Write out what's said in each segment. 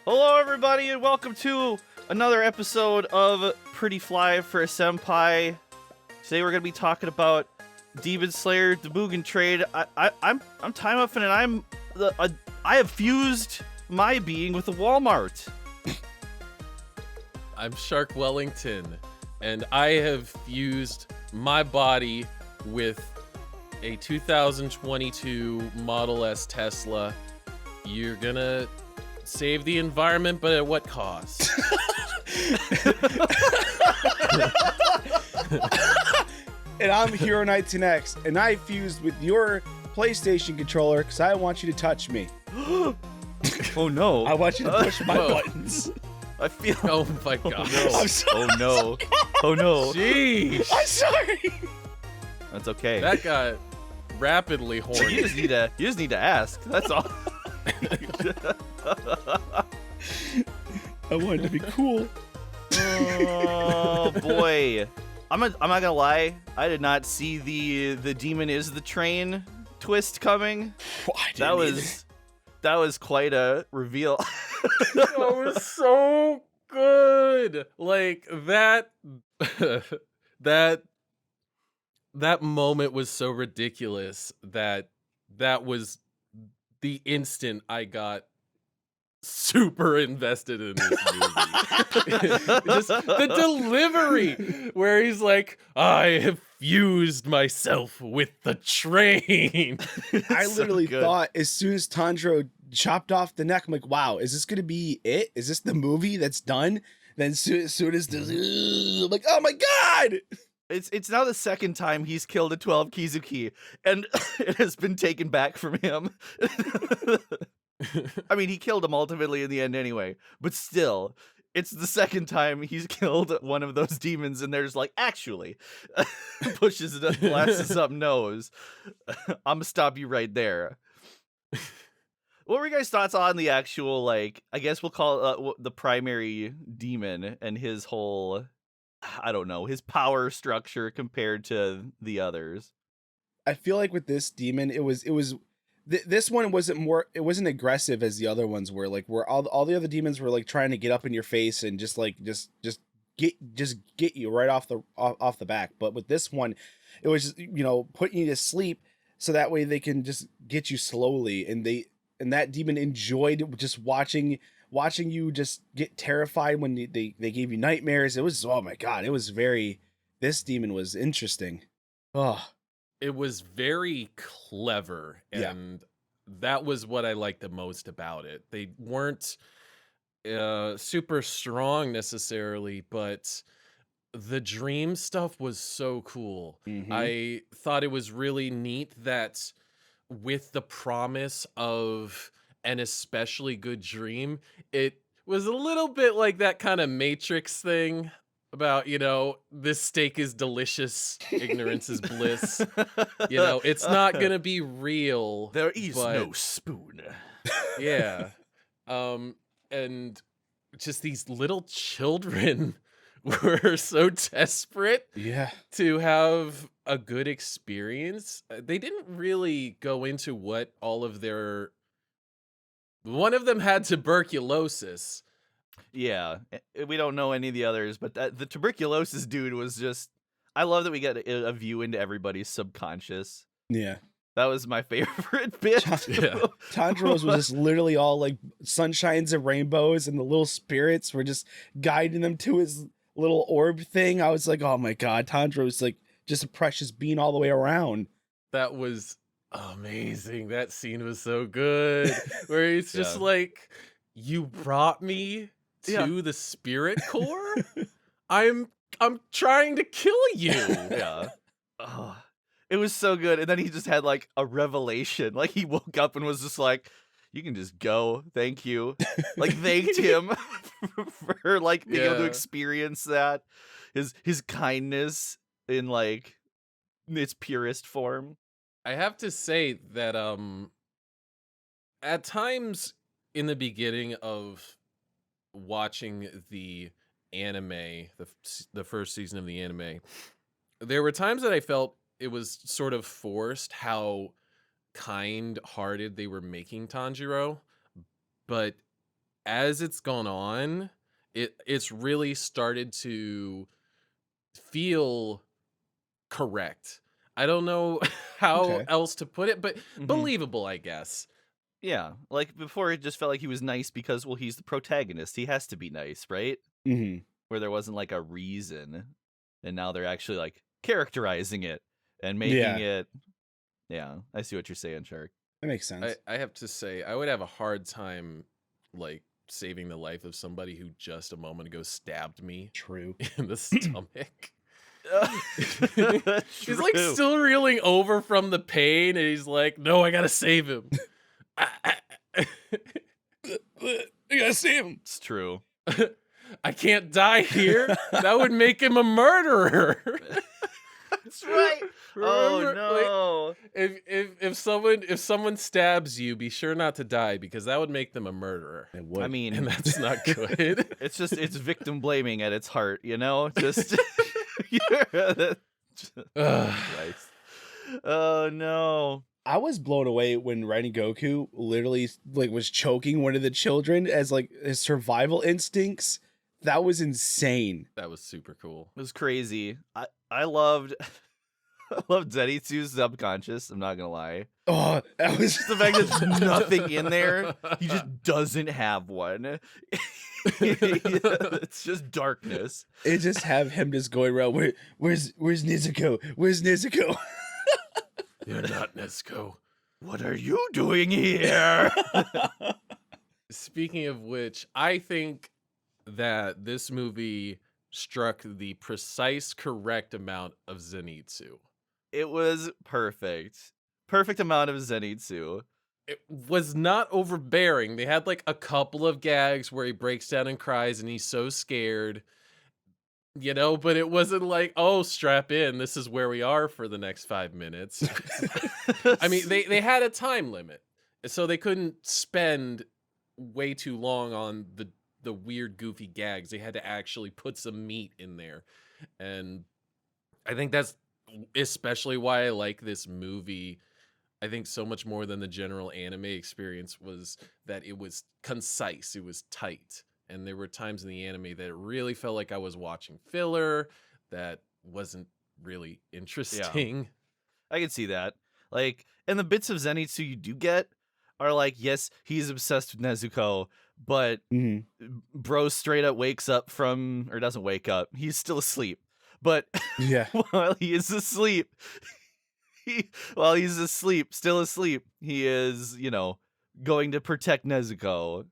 Hello, everybody, and welcome to another episode of Pretty Fly for a Senpai. Today we're going to be talking about Demon Slayer, the Mugen trade. I'm Time Muffin, and I have fused my being with the Walmart. I'm Shark Wellington, and I have fused my body with a 2022 Model S Tesla. You're gonna save the environment, but at what cost? And I'm Hero Knight 10X, and I fused with your PlayStation controller because I want you to touch me. Oh no. I want you to push my Whoa. buttons. I feel... Oh my god. I'm sorry. Oh no. Oh no. Jeez. I'm sorry. That's okay. That got rapidly horny. You just need to ask. That's all. I wanted to be cool. Oh boy. I'm not gonna lie, I did not see the demon is the train twist coming. That was quite a reveal. That was so good. Like that that moment was so ridiculous that was the instant I got super invested in this movie. Just the delivery where he's like, I have fused myself with the train. I So literally good. thought as soon as Tanjiro chopped off the neck, I'm like, wow, is this going to be it? Is this the movie that's done? Then as soon as the, I'm like, oh my God. It's now the second time he's killed a 12 Kizuki, and it has been taken back from him. I mean, he killed him ultimately in the end anyway, but still, it's the second time he's killed one of those demons, and there's like, actually, pushes the glasses up nose. I'm gonna stop you right there. What were your guys' thoughts on the actual, like, I guess we'll call it the primary demon and his whole, I don't know, his power structure compared to the others? I feel like with this demon, this one wasn't aggressive as the other ones were. Like where all the other demons were like trying to get up in your face and just get you right off the back. But with this one, it was just, putting you to sleep so that way they can just get you slowly. And that demon enjoyed just watching you just get terrified when they gave you nightmares. It was, oh my God, this demon was interesting. Oh. It was very clever, and that was what I liked the most about it. They weren't super strong necessarily, but the dream stuff was so cool. Mhm. I thought it was really neat that with the promise of an especially good dream, it was a little bit like that kind of Matrix thing about, this steak is delicious, ignorance is bliss. It's not gonna be real. There is but no spoon. yeah. And just these little children were so desperate Yeah. to have a good experience. They didn't really go into what all of their... One of them had tuberculosis. Yeah, we don't know any of the others, but the tuberculosis dude was just... I love that we get a view into everybody's subconscious. Yeah. That was my favorite bit. Yeah. Tanjiro's was just literally all like sunshines and rainbows, and the little spirits were just guiding them to his little orb thing. I was like, oh my God, Tanjiro's like just a precious being all the way around. That was amazing. That scene was so good. Where he's just Yeah. like, you brought me to the spirit core? I'm trying to kill you. Yeah. Oh, it was so good. And then he just had like a revelation. Like he woke up and was just like, you can just go. Thank you. Like thanked him for like being able to Yeah. experience that. His kindness in like its purest form. I have to say that at times in the beginning of watching the anime, the first season of the anime, there were times that I felt it was sort of forced how kind-hearted they were making Tanjiro, but as it's gone on, it's really started to feel correct. I don't know how Okay. else to put it, but Mhm. believable, I guess. Yeah, like, before it just felt like he was nice because, well, he's the protagonist, he has to be nice, right? Hmm. Where there wasn't, like, a reason, and now they're actually, like, characterizing it and making Yeah, it yeah, I see what you're saying, Shark. that makes I, sense. I have to say, I would have a hard time like saving the life of somebody who just a moment ago stabbed me True. in the stomach. He's like True. still reeling over from the pain, and he's like, "No, I gotta save him." You gotta see him. It's true. I can't die here. That would make him a murderer. That's right. Oh, Remember, like, no. if someone stabs you, be sure not to die because that would make them a murderer, It I would. and mean, that's not good. it's victim blaming at its heart, you know? Just yeah, Ugh. Christ. Oh, no. I was blown away when Goku literally like was choking one of the children as like his survival instincts. That was insane. That was super cool. It was crazy. I loved I loved Zenitsu's subconscious, I'm not gonna lie. Oh, that was Just the fact that there's nothing in there. He just doesn't have one. It's just darkness. it just have him just going around. Where's Nezuko? Where's Nezuko? You're not Nesco. What are you doing here? Speaking of which, I think that this movie struck the precise correct amount of Zenitsu. It was perfect. Perfect amount of Zenitsu. It was not overbearing. They had like a couple of gags where he breaks down and cries and he's so scared, but it wasn't like, oh, strap in. This is where we are for the next 5 minutes. I mean, they had a time limit, so they couldn't spend way too long on the weird, goofy gags. They had to actually put some meat in there, and I think that's especially why I like this movie. I think so much more than the general anime experience was that it was concise, it was tight, and there were times in the anime that it really felt like I was watching filler that wasn't really interesting. I can see that. Like, and the bits of Zenitsu you do get are like, yes, he's obsessed with Nezuko, but Mhm. bro straight up wakes up from, or doesn't wake up. He's still asleep. But Yeah. while he is asleep, while he's asleep, still asleep, he is, going to protect Nezuko.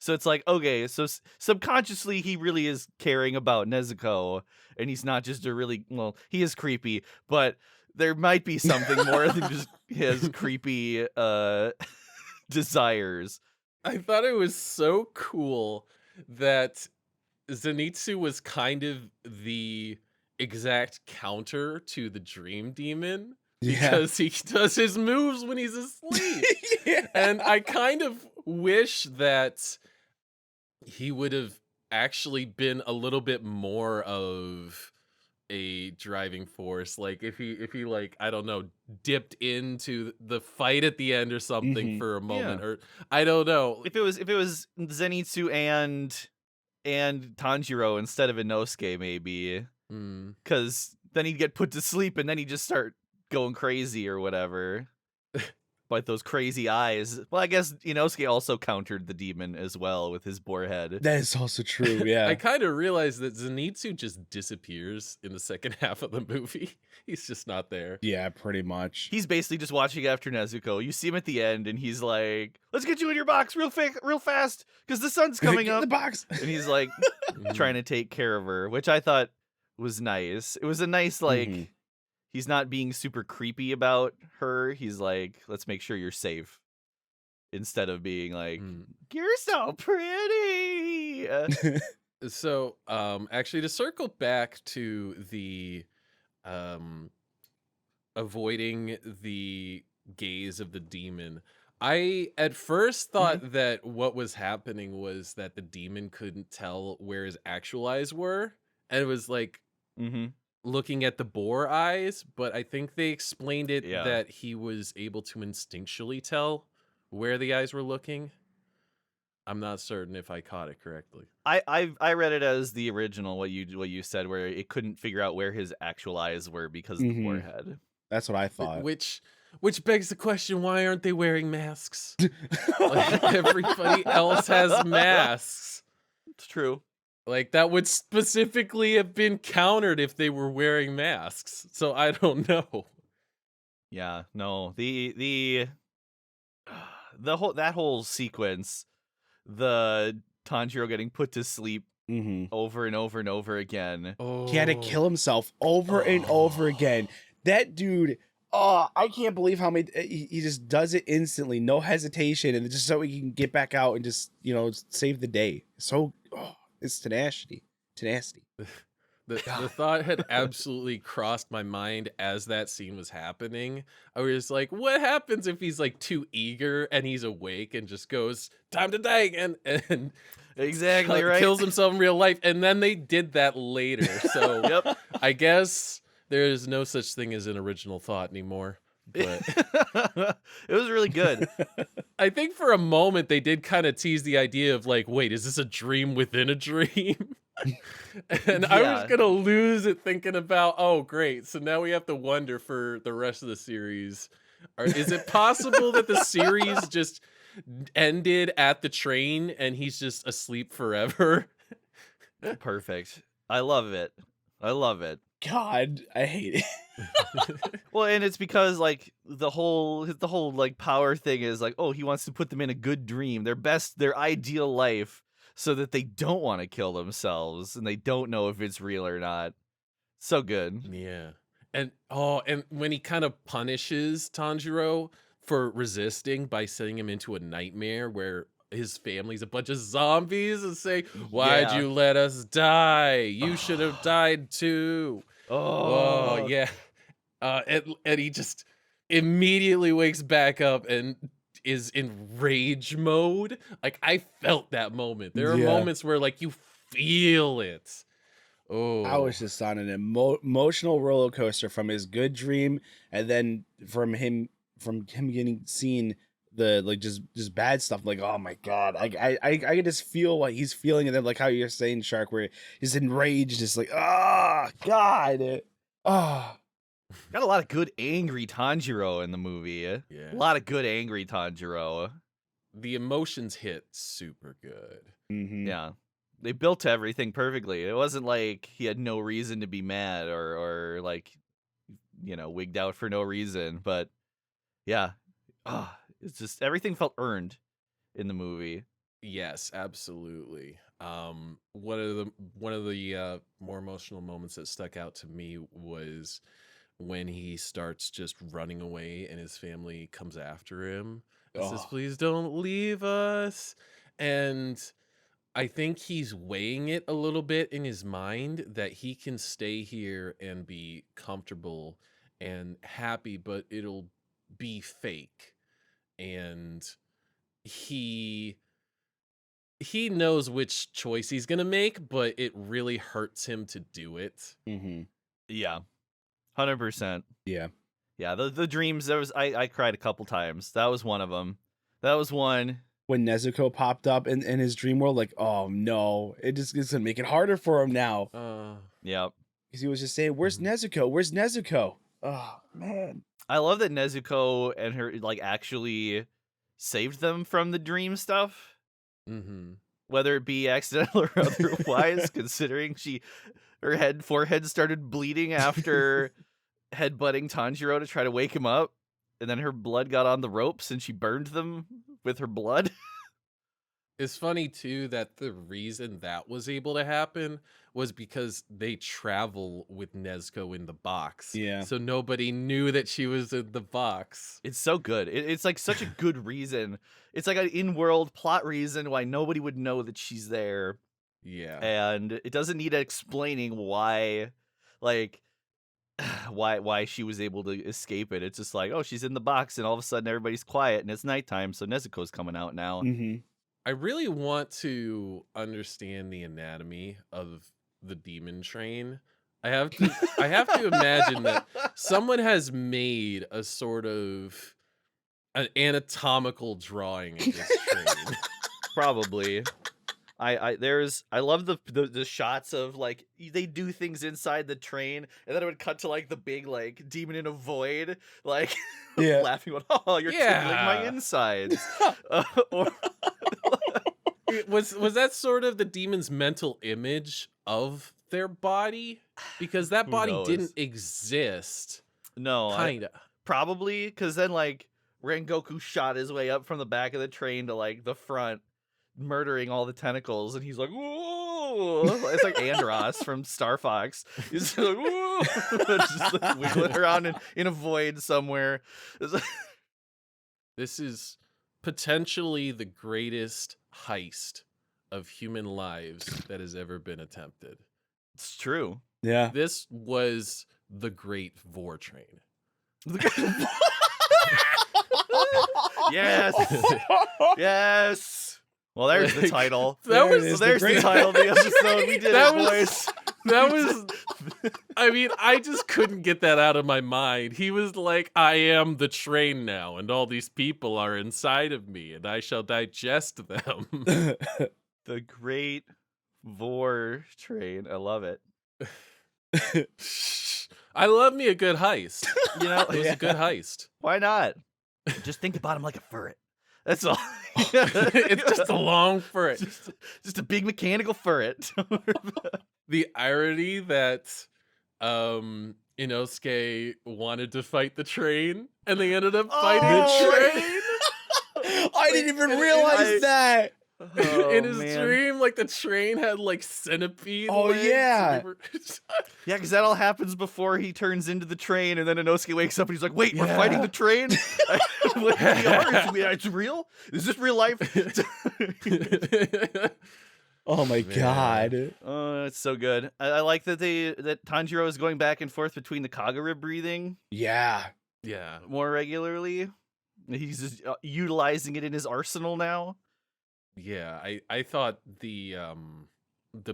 So it's like, okay, so subconsciously he really is caring about Nezuko, and he's not just he is creepy, but there might be something more than just his creepy desires. I thought it was so cool that Zenitsu was kind of the exact counter to the Dream Demon Yeah. because he does his moves when he's asleep. Yeah. And I kind of wish that he would have actually been a little bit more of a driving force. Like if he like, I don't know, dipped into the fight at the end or something Mhm. for a moment, Yeah. or I don't know. If it was Zenitsu and Tanjiro instead of Inosuke, maybe, Mm. because then he'd get put to sleep and then he'd just start going crazy or whatever. Like those crazy eyes. Well, I guess Inosuke also countered the demon as well with his boar head. That is also true. Yeah. I kind of realized that Zenitsu just disappears in the second half of the movie. He's just not there. Yeah, pretty much. He's basically just watching after Nezuko. You see him at the end, and he's like, "Let's get you in your box real fast, because the sun's coming Get in up." the box. And he's like Mhm. trying to take care of her, which I thought was nice. It was a nice Mhm. he's not being super creepy about her. He's like, let's make sure you're safe, instead of being like, Mm. you're so pretty. So, actually, to circle back to the avoiding the gaze of the demon, I at first thought that what was happening was that the demon couldn't tell where his actual eyes were, and it was like Mm-hmm. looking at the boar eyes, but I think they explained it Yeah. that he was able to instinctually tell where the eyes were looking. I'm not certain if I caught it correctly. I read it as the original, what you said, where it couldn't figure out where his actual eyes were because of the Mhm. forehead. That's what I thought. Which begs the question, why aren't they wearing masks? Like, everybody else has masks. It's true. Like, that would specifically have been countered if they were wearing masks. So I don't know. Yeah, no. That whole sequence, the Tanjiro getting put to sleep hmm over and over and over again. He had to Oh. kill himself over and over again. That dude, oh, I can't believe how many he just does it instantly, no hesitation, and just so he can get back out and just save the day. So it's tenacity. The thought had absolutely crossed my mind as that scene was happening. I was like, what happens if he's like too eager and he's awake and just goes, time to die again, and Exactly right. kills himself in real life? And then they did that later. So Yep. I guess there is no such thing as an original thought anymore. But It was really good. I think for a moment they did kind of tease the idea of like, wait, is this a dream within a dream? And I was Yeah. gonna lose it thinking about, oh great, so now we have to wonder for the rest of the series. Or is it possible that the series just ended at the train and he's just asleep forever? Perfect. I love it. I love it. God, I hate it. Well, and it's because like the whole like power thing is like, oh, he wants to put them in a good dream, their ideal life, so that they don't want to kill themselves and they don't know if it's real or not. So good. Yeah. And when he kind of punishes Tanjiro for resisting by sending him into a nightmare where his family's a bunch of zombies and say, why'd Yeah. you let us die? You should have died too. Oh, yeah. And he just immediately wakes back up and is in rage mode. Like, I felt that moment. There are Yeah. moments where like you feel it. Oh, I was just on an emotional roller coaster from his good dream, and then from him getting seen the like just bad stuff. Like, oh my god, I could just feel what he's feeling, and then like how you're saying, Shark, where he's enraged, just like, oh god, oh. Got a lot of good angry Tanjiro in the movie. yeah. A lot of good angry Tanjiro. The emotions hit super good. Mhm. Yeah. They built everything perfectly. It wasn't like he had no reason to be mad or like, wigged out for no reason. But yeah, it's just everything felt earned in the movie. Yes, absolutely. One of the more emotional moments that stuck out to me was when he starts just running away and his family comes after him and says, Oh. please don't leave us. And I think he's weighing it a little bit in his mind that he can stay here and be comfortable and happy, but it'll be fake. And he knows which choice he's gonna make, but it really hurts him to do it. Mhm. Yeah. 100%. Yeah. Yeah, the dreams, I cried a couple times. That was one of them. That was one. When Nezuko popped up in his dream world, like, oh no, it's gonna make it harder for him now. Yep. Because he was just saying, where's Nezuko? Where's Nezuko? Oh man. I love that Nezuko and her like actually saved them from the dream stuff, Mm-hmm. whether it be accidental or otherwise, considering her forehead started bleeding after headbutting Tanjiro to try to wake him up, and then her blood got on the ropes and she burned them with her blood. It's funny too that the reason that was able to happen was because they travel with Nezuko in the box. Yeah. So nobody knew that she was in the box. It's so good. It's like such a good reason. It's like an in-world plot reason why nobody would know that she's there. Yeah. And it doesn't need explaining why, like, why she was able to escape it. It's just like, oh, she's in the box, and all of a sudden everybody's quiet, and it's nighttime, so Nezuko's coming out now. Mm-hmm. I really want to understand the anatomy of the demon train. I have to imagine that someone has made a sort of an anatomical drawing of this train. Probably. I love the shots of like they do things inside the train, and then it would cut to like the big like demon in a void, like Yeah. laughing about, oh, you're tickling my Yeah. insides. Or Was that sort of the demon's mental image of their body? Because that Who body knows? didn't exist. no, Kinda. probably because then like Rengoku shot his way up from the back of the train to like the front, murdering all the tentacles, and he's like, "Whoa!" It's like Andros from Star Fox. He's like, "Whoa!" Just like wiggling around in a void somewhere. It's like- This is potentially the greatest heist of human lives that has ever been attempted. It's true. Yeah. This was the great Vore train. Yes, yes. Well, there's the Like, title. That was it is. There's the title of the episode. We did That it, was- boys. That was, I mean, I just couldn't get that out of my mind. He was like, I am the train now, and all these people are inside of me, and I shall digest them. The great Vore train. I love it. I love me a good heist. You know, It was a good heist. why not? Just think about him like a ferret. That's all. It's just a long ferret. Just a big mechanical ferret. The irony that Inosuke wanted to fight the train, and they ended up fighting Oh, the train. I didn't even I- realize that. Oh, In his man. dream, like the train had like centipede. Oh, legs, and yeah. they were- Yeah, because that all happens before he turns into the train, and then Inosuke wakes up and he's like, "Wait, we're fighting Yeah. the train? Like, we are? It's real? Is this real life?" Oh my Man. god. Oh, it's so good. I like that that Tanjiro is going back and forth between the Kagura breathing Yeah. yeah. more regularly. He's just utilizing it in his arsenal now. Yeah, I thought the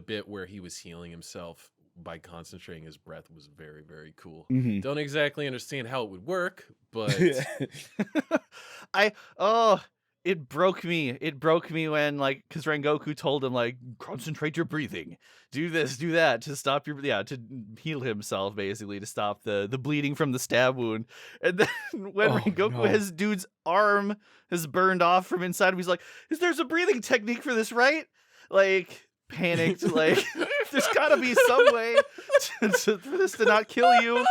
bit where he was healing himself by concentrating his breath was very, very cool. Mhm. Don't exactly understand how it would work, but It broke me. It broke me when because Rengoku told him concentrate your breathing, do this, do that to stop your to heal himself, basically to stop the bleeding from the stab wound. And then when Oh, Rengoku no. his dude's arm has burned off from inside him, he's like, there's a breathing technique for this, right? Like panicked, like there's gotta be some way for this to not kill you.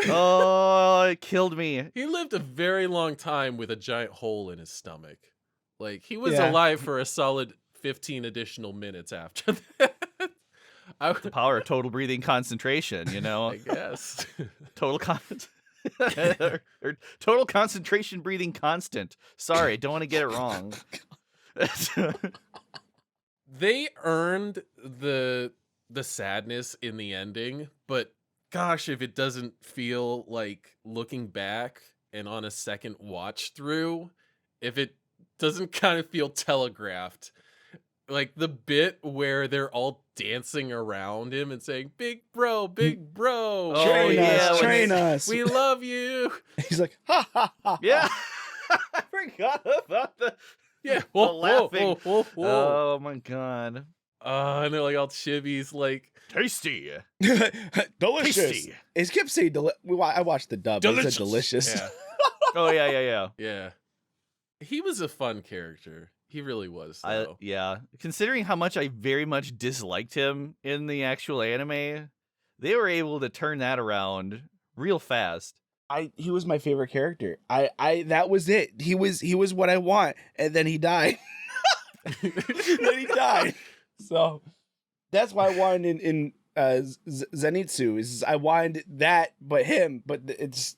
Oh, it killed me. he lived a very long time with a giant hole in his stomach. Like he was Yeah. alive for a solid 15 additional minutes after that. The power of total breathing concentration, I guess. total or total concentration breathing constant. Sorry, don't want to get it wrong. They earned the sadness in the ending, but gosh, if it doesn't feel like looking back and on a second watch through, if it doesn't kind of feel telegraphed, like the bit where they're all dancing around him and saying, big bro, Oh, Train yeah, us, when train us. we love you. He's like, ha ha ha. Yeah. I forgot about the Yeah. the laughing. Whoa. Oh my god. And they're like all chibis, like, Tasty. Delicious. Tasty. It kept saying I watched the dub. It said delicious. yeah. Oh yeah. Yeah. He was a fun character. He really was. Though. Yeah. Considering how much I very much disliked him in the actual anime, they were able to turn that around real fast. He was my favorite character. That was it. He was what I want, and then he died. Then he died. So that's why I wanted in Zenitsu is I wanted that, but him. But it's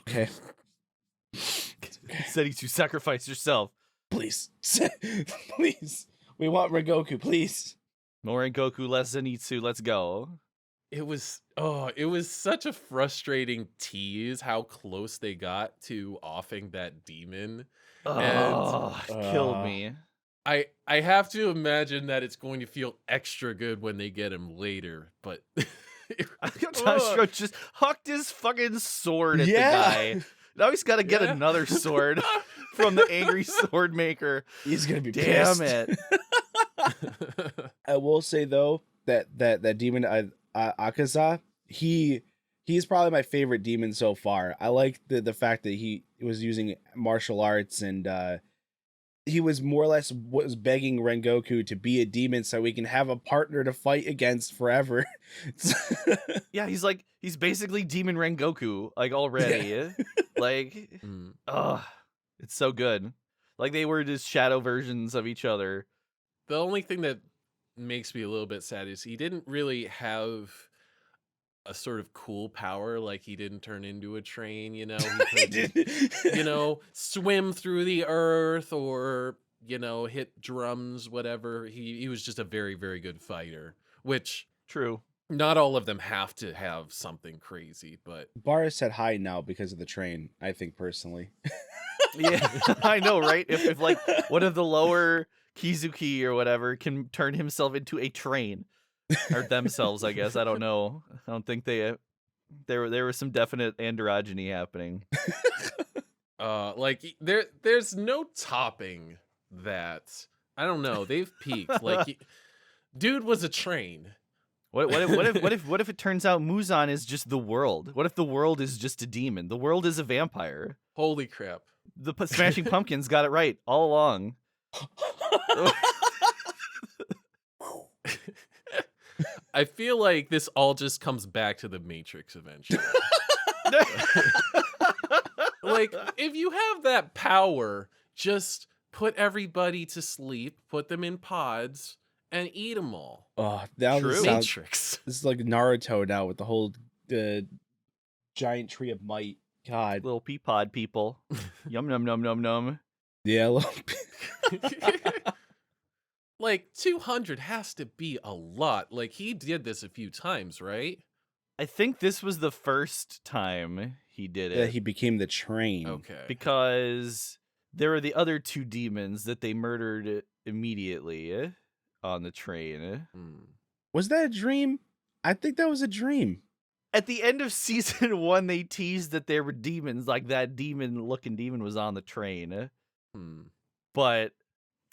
okay. Said you sacrifice yourself. Please, please. We want Rengoku, please. More Goku, less Zenitsu. Let's go. It was such a frustrating tease how close they got to offing that demon. Oh, it killed me. I have to imagine that it's going to feel extra good when they get him later, but Tanjiro just hucked his fucking sword at Yeah. the guy. Now he's got to get Yeah. another sword from the angry sword maker. He's gonna be Damn pissed. it. I will say though that demon Akaza, he's probably my favorite demon so far. I like the fact that he was using martial arts and he was more or less was begging Rengoku to be a demon so we can have a partner to fight against forever. Yeah, he's basically Demon Rengoku, like, already. Like, Mm. it's so good. Like, they were just shadow versions of each other. The only thing that makes me a little bit sad is he didn't really have a sort of cool power. Like, he didn't turn into a train, you know? He couldn't, swim through the earth or, hit drums, whatever. He was just a very, very good fighter, which True. not all of them have to have something crazy, but Bar said hi now because of the train, I think personally. Yeah, I know, right? If like one of the lower Kizuki or whatever can turn himself into a train, or themselves, I guess. I don't know. I don't think there was some definite androgyny happening. there's no topping that. I don't know. They've peaked. Like, dude was a train. What if it turns out Muzan is just the world? What if the world is just a demon? The world is a vampire. Holy crap. The Smashing Pumpkins got it right all along. I feel like this all just comes back to the Matrix eventually. Like, if you have that power, just put everybody to sleep, put them in pods, and eat them all. Oh, that True. was Matrix. This is like Naruto now with the whole giant tree of might. God. Little pea pod people. Yum num num num num. Yeah, Like, 200 has to be a lot. Like, he did this a few times, right? I think this was the first time he did that it. he became the train. Okay. Because there were the other two demons that they murdered immediately on the train. Was that a dream? I think that was a dream. At the end of season 1, they teased that there were demons, like that demon-looking demon was on the train. But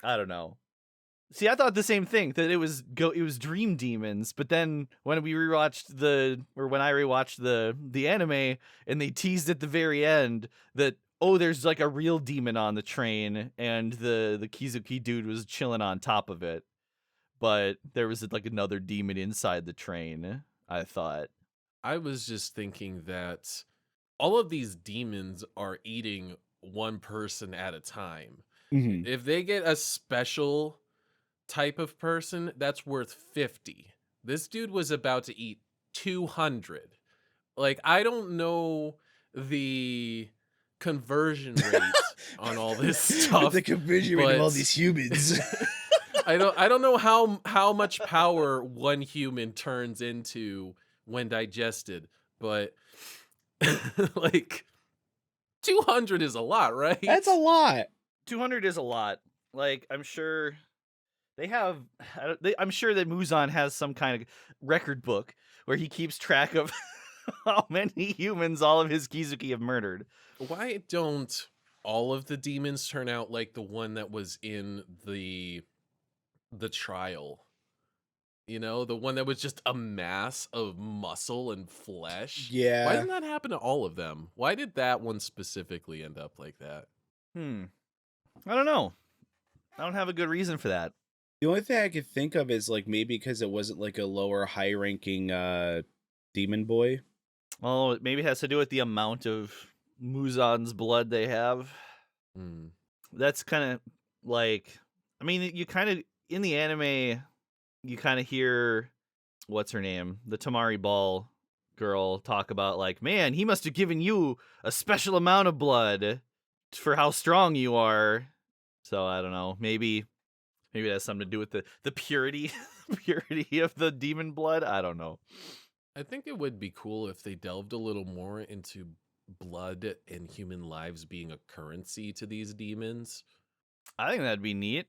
I don't know. See, I thought the same thing, that it was dream demons, but then when I rewatched the anime and they teased at the very end that there's like a real demon on the train and the Kizuki dude was chilling on top of it. But there was like another demon inside the train, I thought. I was just thinking that all of these demons are eating one person at a time. Mm-hmm. If they get a special type of person, that's worth 50. This dude was about to eat 200. Like, I don't know the conversion rate on all this stuff. The conversion rate of all these humans. I don't know how much power one human turns into when digested, but like 200 is a lot, right? That's a lot. 200 is a lot. Like, I'm sure I'm sure that Muzan has some kind of record book where he keeps track of how many humans all of his Kizuki have murdered. Why don't all of the demons turn out like the one that was in the trial? You know, the one that was just a mass of muscle and flesh. Yeah. Why didn't that happen to all of them? Why did that one specifically end up like that? I don't know. I don't have a good reason for that. The only thing I could think of is like maybe because it wasn't like a lower high ranking demon boy. Well, maybe it has to do with the amount of Muzan's blood they have. That's kind of like, I mean, you kind of, in the anime, you kind of hear, what's her name? The Tamari Ball girl talk about like, man, he must have given you a special amount of blood for how strong you are. So I don't know. Maybe it has something to do with the purity of the demon blood. I don't know. I think it would be cool if they delved a little more into blood and human lives being a currency to these demons. I think that'd be neat.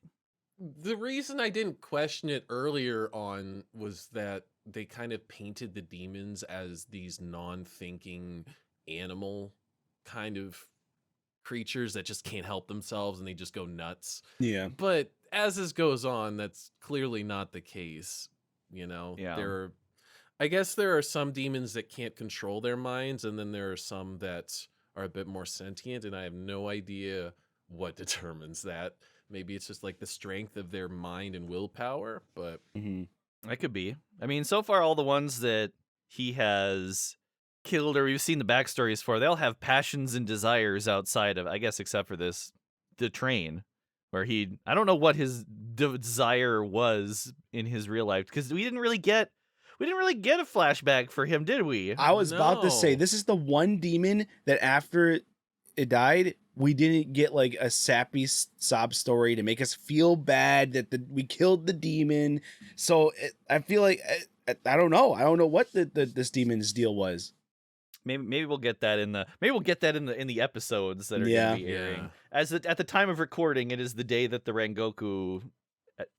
The reason I didn't question it earlier on was that they kind of painted the demons as these non-thinking animal kind of creatures that just can't help themselves and they just go nuts. Yeah. But as this goes on, that's clearly not the case. Yeah. I guess there are some demons that can't control their minds, and then there are some that are a bit more sentient, and I have no idea what determines that. Maybe it's just like the strength of their mind and willpower, but Hmm. That could be. I mean, so far all the ones that he has killed or we've seen the backstories for, they all have passions and desires outside of, I guess, except for the train, where I don't know what his desire was in his real life, because we didn't really get a flashback for him, did we? I was about to say, No. this is the one demon that after it died, we didn't get like a sappy sob story to make us feel bad that we killed the demon. So I feel like I don't know. I don't know what this demon's deal was. Maybe we'll get that in the episodes that are Yeah. going to be airing. Yeah. At the time of recording, it is the day that the Rengoku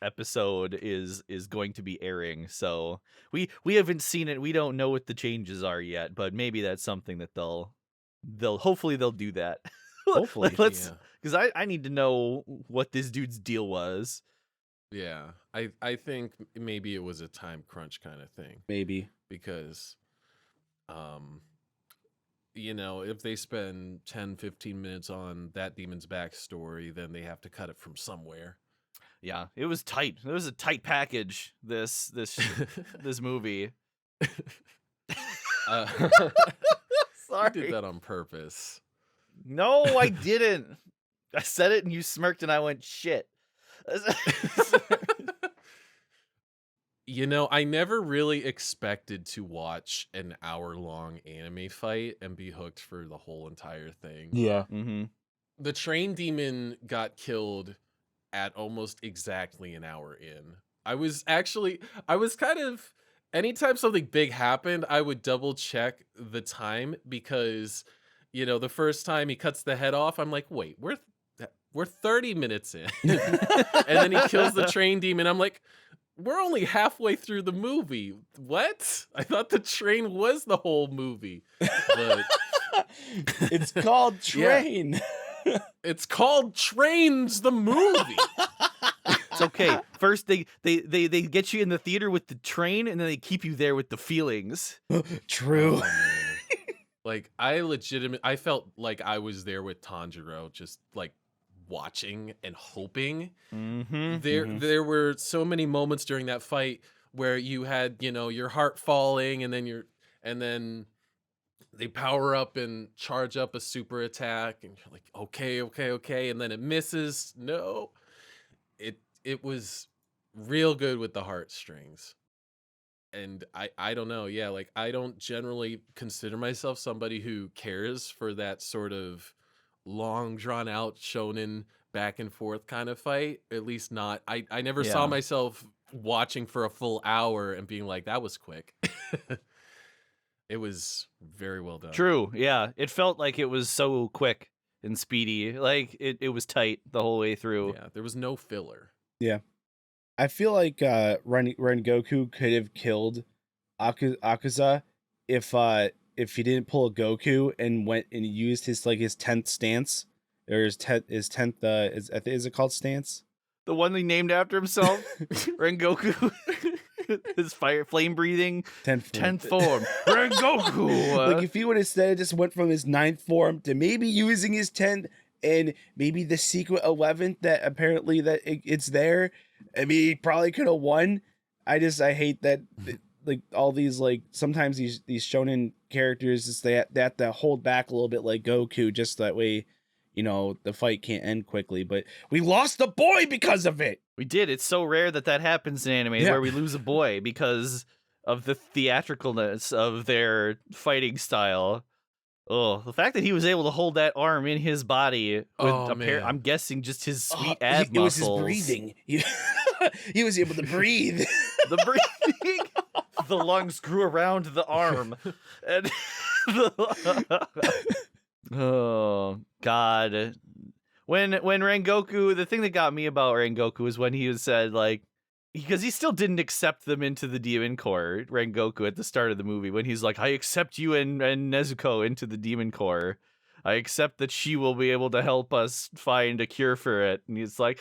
episode is going to be airing. So we haven't seen it. We don't know what the changes are yet, but maybe that's something that they'll hopefully they'll do that. Hopefully. Let's, because I need to know what this dude's deal was. Yeah. I think maybe it was a time crunch kind of thing, Maybe. because if they spend 10-15 minutes on that demon's backstory, then they have to cut it from somewhere. Yeah, it was tight. It was a tight package, this movie. You Sorry. did that on purpose. No, I didn't. I said it and you smirked and I went, shit. I never really expected to watch an hour-long anime fight and be hooked for the whole entire thing. Yeah. Mm-hmm. The train demon got killed at almost exactly an hour in. I was kind of, anytime something big happened, I would double check the time, because, the first time he cuts the head off, I'm like, wait, we're 30 minutes in. And then he kills the train demon. I'm like, we're only halfway through the movie. What? I thought the train was the whole movie. But It's called Train. it's called Trains the movie. It's okay. First they get you in the theater with the train, and then they keep you there with the feelings. True. Oh, man. Like, I felt like I was there with Tanjiro, just like watching and hoping. Mm-hmm. There were so many moments during that fight where you had, your heart falling, and then they power up and charge up a super attack, and you're like, okay, and then it misses. No. It was real good with the heartstrings. And I don't know, yeah, like, I don't generally consider myself somebody who cares for that sort of long drawn out shonen back and forth kind of fight. At least not. I never saw Yeah. myself watching for a full hour and being like, that was quick. It was very well done. True. Yeah. It felt like it was so quick and speedy. Like it was tight the whole way through. Yeah, there was no filler. I feel like Rengoku could have killed Akaza if he didn't pull a Goku and went and used his 10th stance, or his 10th is it called stance? The one he named after himself, Rengoku. His flame breathing 10th form. Rengoku. Like, if he would have just went from his 9th form to maybe using his 10th and maybe the secret 11th that apparently that it's there, I mean, he probably could have won. I hate that, like, all these, like, sometimes these shonen characters, just they have to hold back a little bit, like Goku, just that way, the fight can't end quickly. But we lost the boy because of it. We did. It's so rare that happens in anime, Yeah. where we lose a boy because of the theatricalness of their fighting style. Oh, the fact that he was able to hold that arm in his body with Man. I'm guessing just his sweet ab It was his muscles. breathing. He was able to breathe. The breathing, the lungs grew around the arm, and oh God, when Rengoku, the thing that got me about Rengoku is when he was said, like, because he still didn't accept them into the Demon Corps, Rengoku, at the start of the movie, when he's like, I accept you and Nezuko into the Demon Corps. I accept that she will be able to help us find a cure for it. And he's like,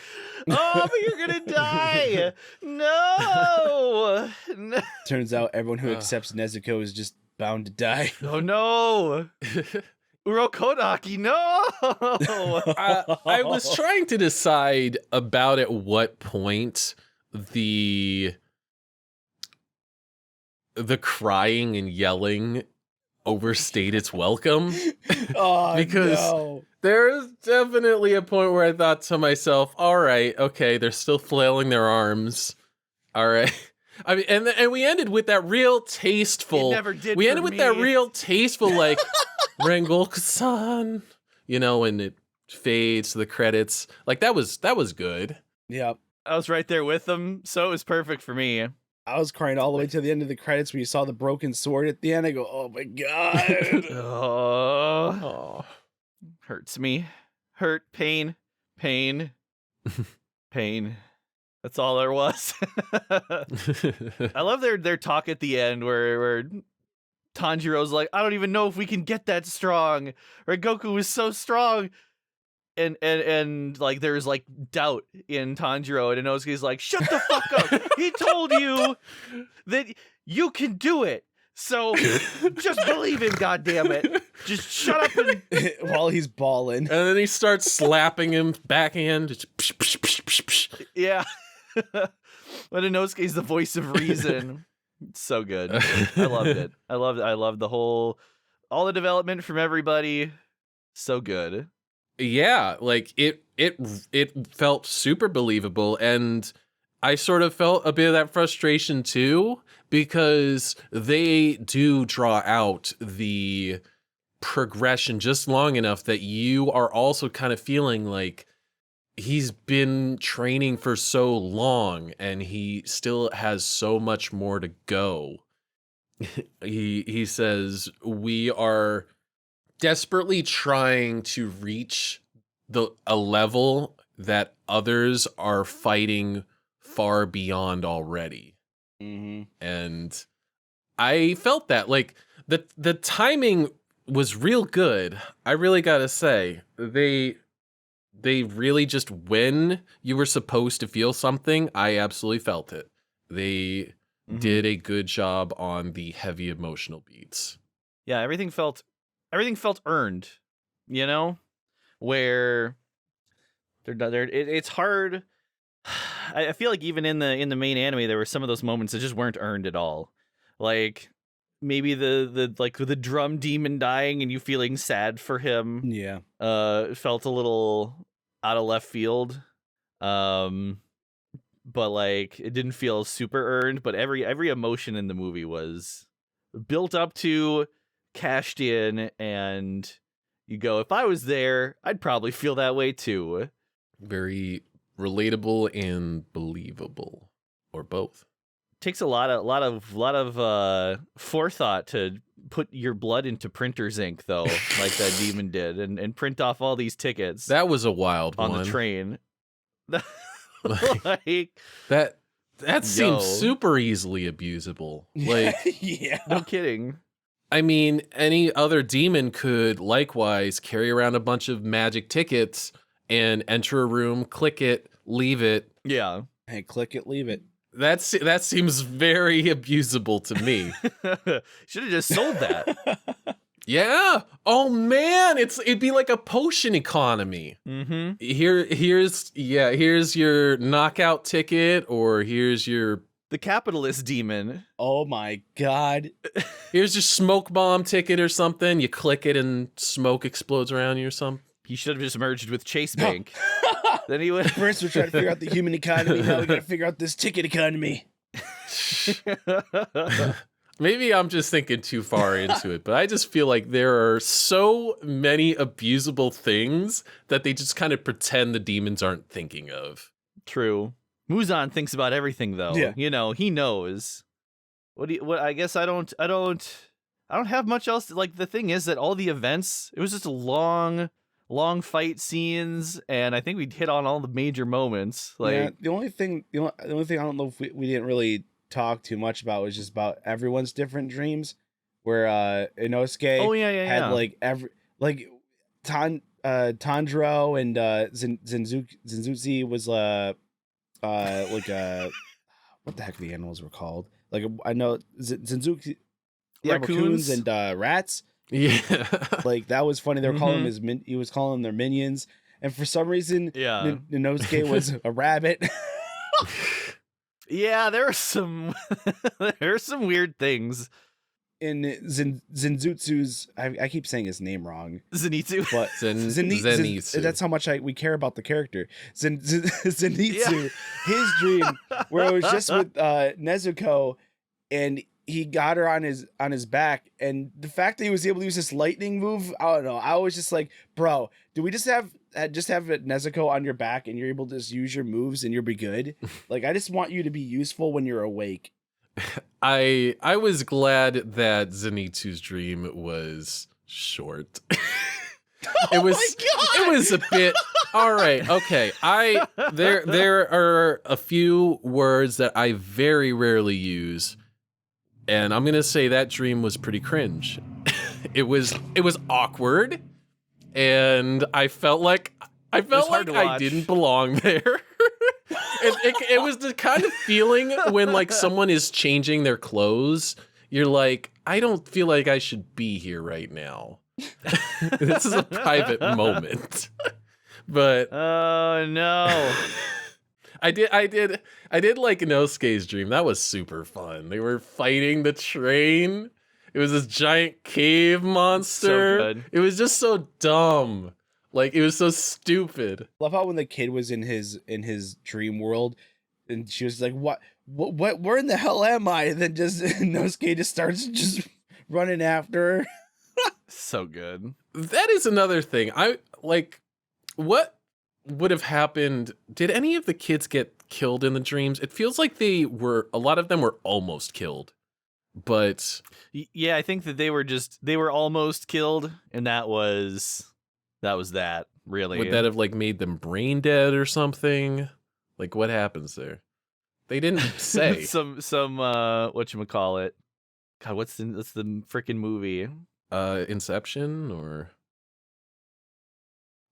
oh, but you're gonna die. No. No. Turns out everyone who accepts Nezuko is just bound to die. Oh no. Urokodaki, no. I was trying to decide about at what point the crying and yelling overstayed its welcome. Oh, because no. there is definitely a point where I thought to myself, all right, okay, they're still flailing their arms. All right. I mean, and we ended with that real tasteful. It never did. We for ended with me. that real tasteful, like, Rengoku-san, you know, and it fades to the credits. Like, that was good. Yep. I was right there with them, so it was perfect for me. I was crying all the way to the end of the credits when you saw the broken sword at the end. I go, oh my god. Oh, hurts me. Hurt, pain, pain, pain. That's all there was. I love their talk at the end where Tanjiro's like, I don't even know if we can get that strong. Or Goku is so strong. And like there's like doubt in Tanjiro, and Inosuke's like, shut the fuck up. He told you that you can do it. So just believe him, goddammit. Just shut up and while he's bawling. And then he starts slapping him backhand. Just psh, psh, psh, psh, psh. yeah. But Inosuke's the voice of reason. It's so good. I loved it. I loved the whole, all the development from everybody. So good. Yeah, like it felt super believable, and I sort of felt a bit of that frustration too, because they do draw out the progression just long enough that you are also kind of feeling like he's been training for so long and he still has so much more to go. He says, we are desperately trying to reach a level that others are fighting far beyond already. Mm-hmm. And I felt that, like, the timing was real good. I really gotta say, they really just, when you were supposed to feel something, I absolutely felt it. They did a good job on the heavy emotional beats. Yeah, everything felt earned, you know, where it's hard. I feel like even in the main anime, there were some of those moments that just weren't earned at all. Like maybe the drum demon dying and you feeling sad for him. Yeah. Felt a little out of left field. But like it didn't feel super earned, but every emotion in the movie was built up to, cashed in, and you go, if I was there, I'd probably feel that way too. Very relatable and believable, or both. Takes a lot of forethought to put your blood into printer's ink, though, like that demon did, and print off all these tickets. That was a wild on one. the train. Like that seems super easily abusable. Like, yeah, no kidding. I mean, any other demon could likewise carry around a bunch of magic tickets and enter a room, click it, leave it. Yeah. Hey, click it, leave it. That seems very abusable to me. Should have just sold that. Yeah. Oh man, it'd be like a potion economy. Mm-hmm. Here's your knockout ticket, or here's your the capitalist demon. Oh my god. Here's your smoke bomb ticket or something. You click it and smoke explodes around you or something. He should have just merged with Chase Bank. Then he would. First we're trying to figure out the human economy. Now we gotta figure out this ticket economy. Maybe I'm just thinking too far into it, but I just feel like there are so many abusable things that they just kind of pretend the demons aren't thinking of. True. Muzan thinks about everything, though. Yeah. You know, he knows. What I guess I don't have much else. Like, the thing is that all the events, it was just a long fight scenes, and I think we hit on all the major moments. Like, yeah, the only thing I don't know if we didn't really talk too much about was just about everyone's different dreams, where Inosuke oh yeah had like Tanjiro and Zenzoozoo was what the heck the animals were called? Like I know Zenzoozoo, raccoons and rats. Yeah. Like that was funny. They were calling him he was calling them their minions, and for some reason, Inosuke was a rabbit. Yeah, there are some weird things. In Zenzootsu's, I keep saying his name wrong. Zenitsu. But Zenitsu. That's how much we care about the character. Zenitsu, his dream, where it was just with Nezuko, and he got her on his back, and the fact that he was able to use this lightning move, I don't know. I was just like, bro, do we just have Nezuko on your back, and you're able to just use your moves, and you'll be good? Like, I just want you to be useful when you're awake. I was glad that Zenitsu's dream was short. It was a bit all right. Okay. There are a few words that I very rarely use, and I'm gonna say that dream was pretty cringe. It was awkward, and I felt like I didn't belong there. It was the kind of feeling when like someone is changing their clothes. You're like, I don't feel like I should be here right now. This is a private moment. But oh no. I did like Inosuke's dream. That was super fun. They were fighting the train. It was this giant cave monster. So good. It was just so dumb. Like, it was so stupid. Love how when the kid was in his dream world, and she was like, what, where in the hell am I? And then just Inosuke just starts just running after her. So good. That is another thing. I like, what would have happened? Did any of the kids get killed in the dreams? It feels like a lot of them were almost killed. But yeah, I think that they were almost killed, and that was that, really. Would that have like made them brain dead or something? Like, what happens there? They didn't say. some whatchamacallit. God, what's the freaking movie? Inception or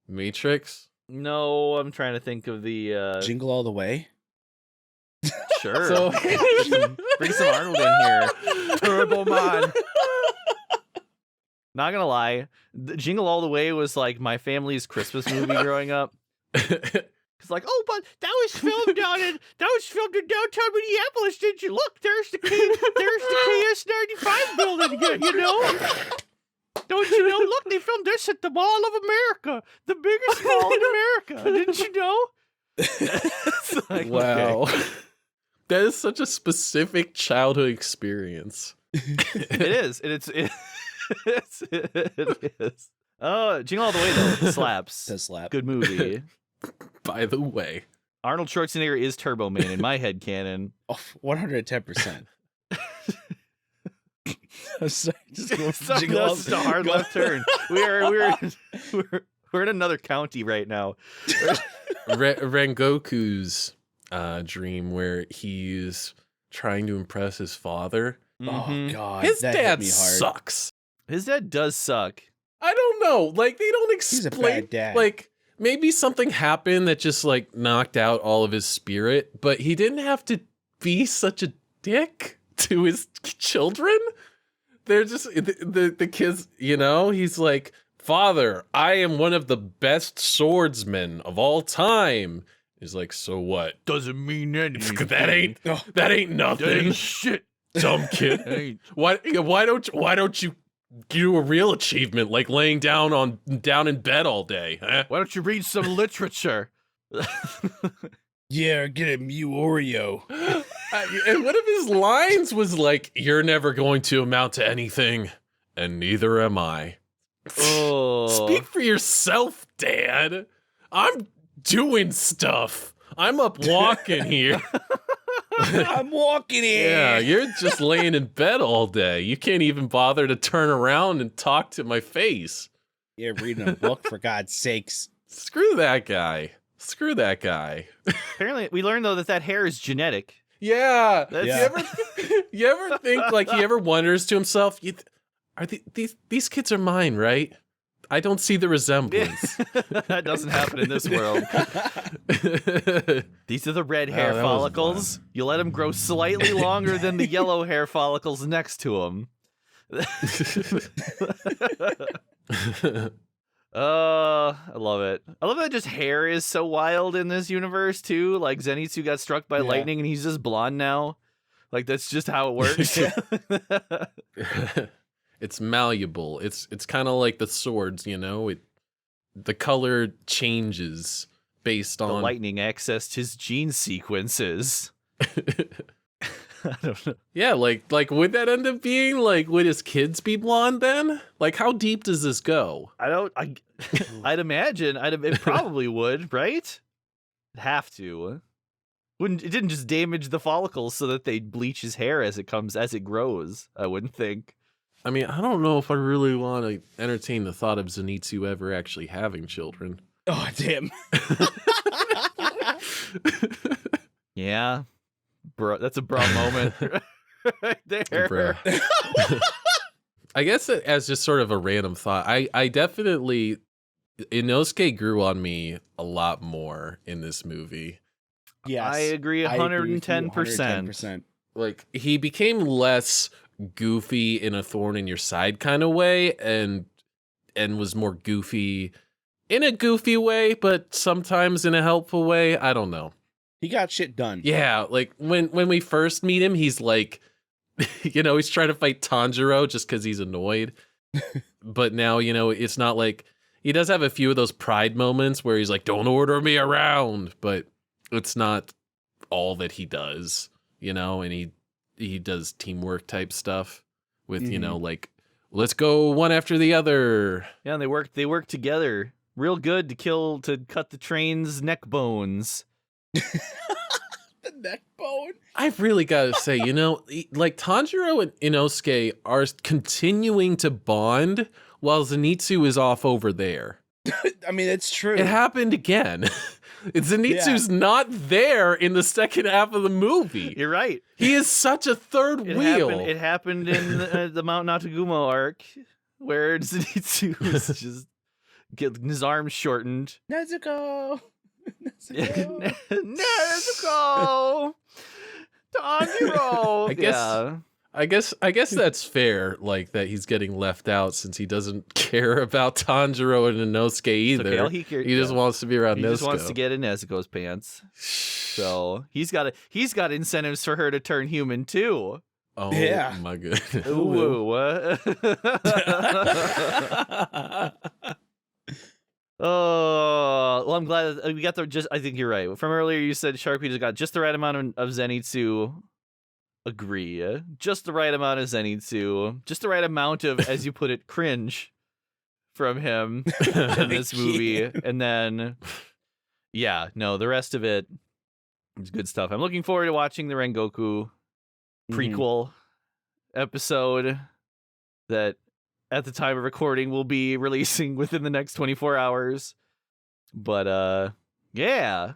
Matrix? No, I'm trying to think of the Jingle All the Way. Sure. So bring some Arnold in here. Turbo Man. Not gonna lie, Jingle All the Way was like my family's Christmas movie growing up. It's like, oh, but that was filmed in downtown Minneapolis. Did you look? There's the KS-95 building. You know? Don't you know? Look, they filmed this at the Mall of America, the biggest mall in America. Didn't you know? Like, wow, okay. That is such a specific childhood experience. It is. It is. Oh, Jingle All the Way though slaps. Does slap. Good movie. By the way, Arnold Schwarzenegger is Turbo Man in my head canon. Oh, 110%. Just That's a hard left turn. We're in another county right now. Rengoku's dream where he's trying to impress his father. Oh God, his that dad hit me hard. sucks. His dad does suck. I don't know. Like, they don't explain. He's a bad dad. Like, maybe something happened that just like knocked out all of his spirit, but he didn't have to be such a dick to his children. They're just the kids, you know, he's like, "Father, I am one of the best swordsmen of all time." He's like, "So what? Doesn't mean anything. That ain't nothing. That ain't shit. Dumb kid. Why don't you do a real achievement like laying down in bed all day? Huh? Why don't you read some literature?" Yeah, get a Mew Oreo. And one of his lines was like, "You're never going to amount to anything, and neither am I." Oh. Speak for yourself, Dad. I'm doing stuff. I'm up walking here. I'm walking here. Yeah, you're just laying in bed all day. You can't even bother to turn around and talk to my face. Yeah, reading a book, for God's sakes. Screw that guy. Screw that guy. Apparently, we learned though that hair is genetic. Yeah. Yeah. You ever think like he ever wonders to himself, these kids are mine, right? I don't see the resemblance. That doesn't happen in this world. These are the red hair that was follicles. You let them grow slightly longer than the yellow hair follicles next to them. I love it. I love that just hair is so wild in this universe too. Like Zenitsu got struck by lightning and he's just blonde now. Like that's just how it works. It's malleable. It's kind of like the swords, you know. The color changes based The on lightning accessed his gene sequences. I don't know. Yeah, like would that end up being like would his kids be blonde then? Like how deep does this go? I'd imagine it probably would, right? It'd have to. It didn't just damage the follicles so that they bleach his hair as it grows, I wouldn't think. I mean, I don't know if I really want to entertain the thought of Zenitsu ever actually having children. Oh, damn. Yeah. Bro, that's a bra moment right there. Bruh. I guess as just sort of a random thought, I definitely Inosuke grew on me a lot more in this movie. Yes. I agree 110%. 110%. Like he became less goofy in a thorn in your side kind of way and was more goofy in a goofy way, but sometimes in a helpful way. I don't know. He got shit done. Yeah, like when we first meet him, he's like, you know, he's trying to fight Tanjiro just because he's annoyed. But now, you know, it's not like he does have a few of those pride moments where he's like, don't order me around, but it's not all that he does, you know, and he does teamwork type stuff with, you know, like, let's go one after the other. Yeah, and they work together real good to cut the train's neck bones. The neck bone. I've really got to say, you know, like Tanjiro and Inosuke are continuing to bond while Zenitsu is off over there. I mean, it's true. It happened again. Zenitsu's not there in the second half of the movie. You're right. He is such a third wheel. It happened in the Mount Natagumo arc where Zenitsu was just getting his arms shortened. Nezuko. Nezuko. Nezuko. Tanjiro. I guess that's fair, like that he's getting left out since he doesn't care about Tanjiro and Inosuke either. Okay, he just wants to be around Nezuko. He just wants to get in Nezuko's pants. So he's got incentives for her to turn human too. Oh yeah. My goodness. Ooh, what? Oh, well, I'm glad that we got I think you're right. From earlier, you said Sharpie just got just the right amount of Zenitsu. Agree. Just the right amount of Zenitsu. Just the right amount of, as you put it, cringe from him in this movie. And then, yeah, no, the rest of it is good stuff. I'm looking forward to watching the Rengoku prequel episode that at the time of recording will be releasing within the next 24 hours. But yeah,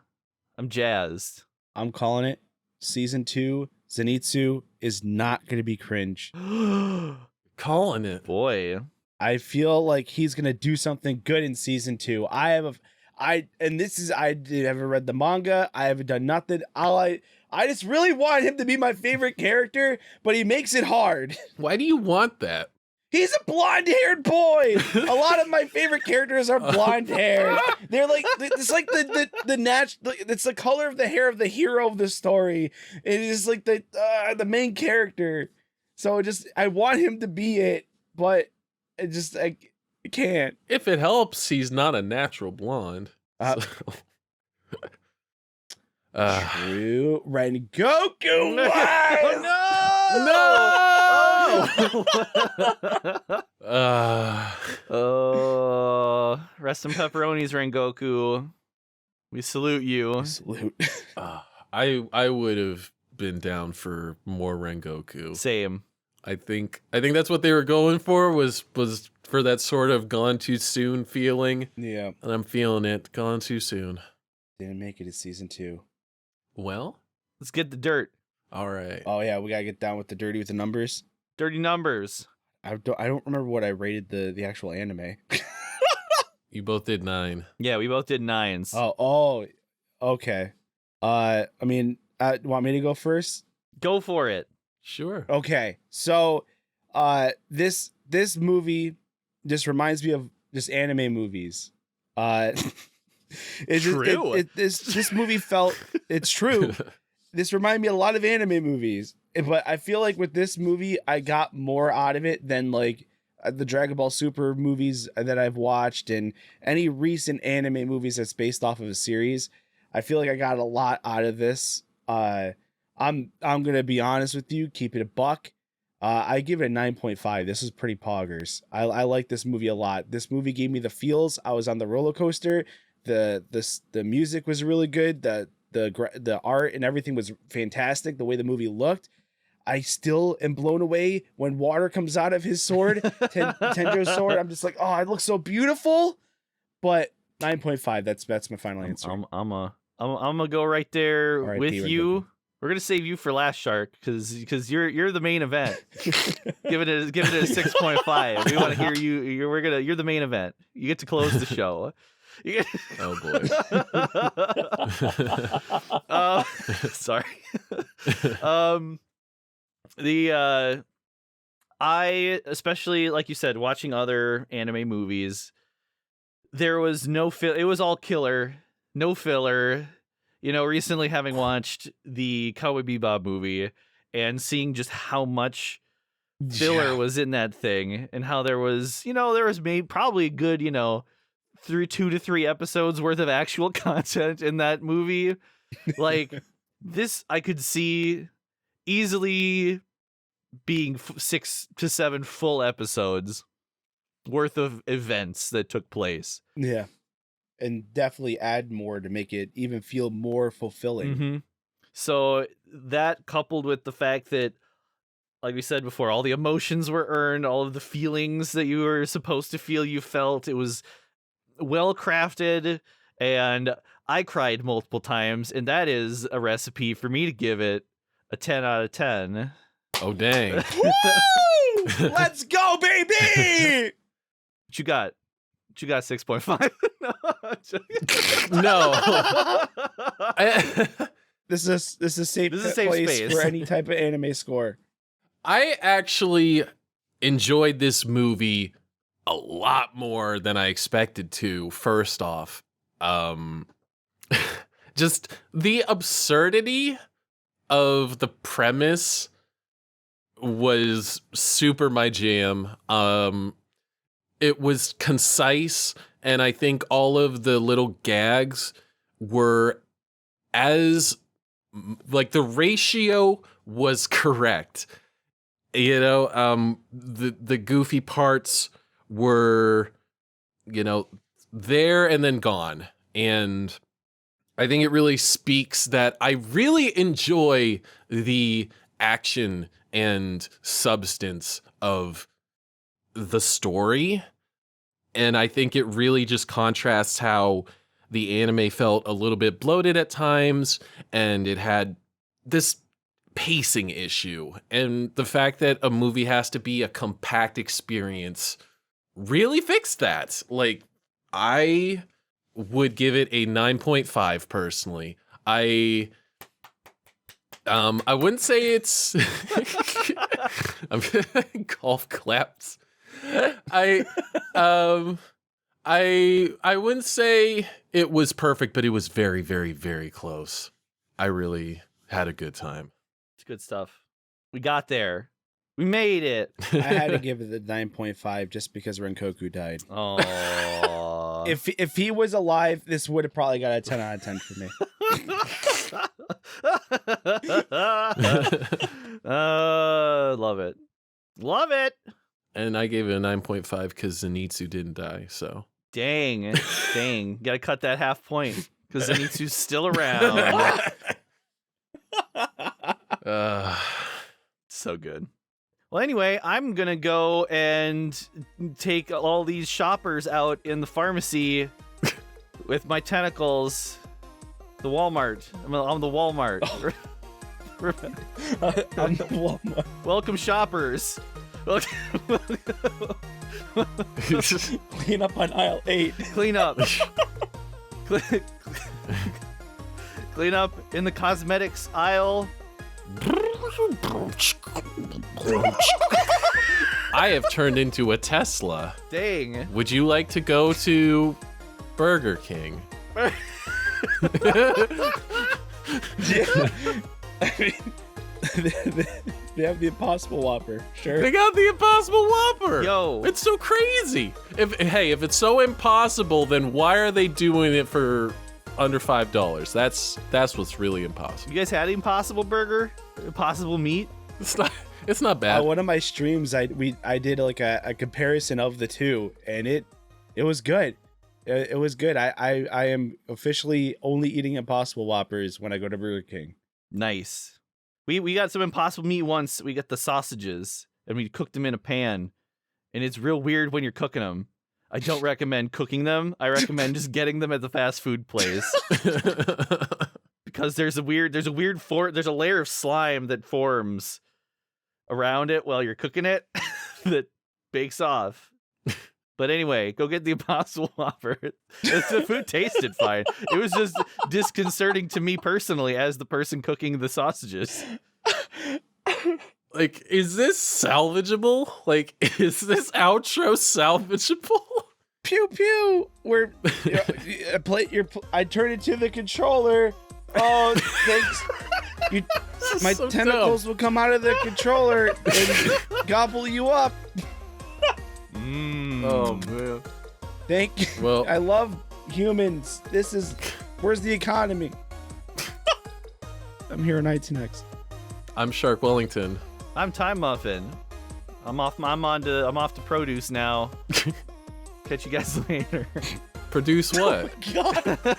I'm jazzed. I'm calling it. Season 2, Zenitsu is not going to be cringe. Calling it. Boy. I feel like he's going to do something good in season 2. I haven't read the manga. I haven't done nothing. I just really want him to be my favorite character, but he makes it hard. Why do you want that? He's a blonde-haired boy. A lot of my favorite characters are blonde-haired. They're like, it's like the natural. It's the color of the hair of the hero of the story. It is like the main character. So I want him to be it, but I can't. If it helps, he's not a natural blonde. True. Rengoku. Oh, no! Rest in pepperonis, Rengoku. We salute you. Salute. I would have been down for more Rengoku. Same. I think that's what they were going for was for that sort of gone too soon feeling. Yeah. And I'm feeling it. Gone too soon. Didn't make it to season 2. Well, let's get the dirt. All right. Oh yeah, we gotta get down with the dirty with the numbers. Dirty numbers. I don't remember what I rated the actual anime. You both did 9. Yeah, we both did 9s. Oh, okay. I mean, want me to go first? Go for it. Sure. Okay, so this movie just reminds me of just anime movies. True. This movie felt, it's true. This reminded me a lot of anime movies, but I feel like with this movie, I got more out of it than like the Dragon Ball Super movies that I've watched and any recent anime movies that's based off of a series. I feel like I got a lot out of this. I'm gonna be honest with you, keep it a buck. I give it a 9.5. This is pretty poggers. I like this movie a lot. This movie gave me the feels. I was on the roller coaster. The music was really good. The art and everything was fantastic. The way the movie looked. I still am blown away when water comes out of his sword, Tenjo's sword. I'm just like, oh, it looks so beautiful. But 9.5. That's my final answer. I'm gonna go right there R.I.P. with Red you. Goku. We're gonna save you for last, Shark, because you're the main event. Give it a 6.5. We want to hear you. You're the main event. You get to close the show. Oh boy. Sorry. I especially, like you said, watching other anime movies, there was no it was all killer, no filler. You know, recently having watched the Cowboy Bebop movie and seeing just how much filler was in that thing and how there was maybe probably a good, through 2 to 3 episodes worth of actual content in that movie. Like this, I could see easily being 6 to 7 full episodes worth of events that took place. Yeah. And definitely add more to make it even feel more fulfilling. Mm-hmm. So that coupled with the fact that, like we said before, all the emotions were earned, all of the feelings that you were supposed to feel, you felt. It was well crafted, and I cried multiple times, and that is a recipe for me to give it a 10 out of 10. Oh dang. Woo! Let's go, baby! What you got? 6.5. No. This is a safe place space for any type of anime score. I actually enjoyed this movie a lot more than I expected to. First off, just the absurdity of the premise was super my jam. It was concise, and I think all of the little gags were like the ratio was correct. The goofy parts were, there and then gone. And I think it really speaks that I really enjoy the action and substance of the story. And I think it really just contrasts how the anime felt a little bit bloated at times, and it had this pacing issue. And the fact that a movie has to be a compact experience really fixed that. Like, I would give it a 9.5 personally. I wouldn't say it's I'm golf claps. I wouldn't say it was perfect, but it was very, very, very close. I really had a good time. It's good stuff. We got there. We made it. I had to give it the 9.5 just because Renkoku died. Oh. If he was alive, this would have probably got a 10 out of 10 for me. Love it. Love it. And I gave it a 9.5 because Zenitsu didn't die, so. Dang. Gotta cut that half point because Zenitsu's still around. So good. Well, anyway, I'm gonna go and take all these shoppers out in the pharmacy with my tentacles. The Walmart. I'm the Walmart. Oh. I'm the Walmart. Welcome, shoppers. Clean up on aisle 8. Clean up. Clean up in the cosmetics aisle. I have turned into a Tesla. Dang. Would you like to go to Burger King? I mean, they have the Impossible Whopper. Sure. They got the Impossible Whopper. Yo. It's so crazy. If it's so impossible, then why are they doing it for under $5? That's what's really impossible. You guys had Impossible Burger? Impossible Meat? It's not bad. One of my streams, I did like a comparison of the two, and it was good. It was good. I am officially only eating Impossible Whoppers when I go to Burger King. Nice. We got some Impossible Meat once. We got the sausages, and we cooked them in a pan, and it's real weird when you're cooking them. I don't recommend cooking them. I recommend just getting them at the fast food place. Because there's a layer of slime that forms around it while you're cooking it that bakes off. But anyway, go get the Impossible Whopper. The food tasted fine. It was just disconcerting to me personally as the person cooking the sausages. Like, is this salvageable? Like, is this outro salvageable? Pew pew. I turn it to the controller. Oh, thanks. My so tentacles will come out of the controller and gobble you up. Oh man. Thank you. Well, I love humans. Where's the economy? I'm here on ITNX. I'm Shark Wellington. I'm Time Muffin. I'm off to produce now. Catch you guys later. Produce what? Oh my God.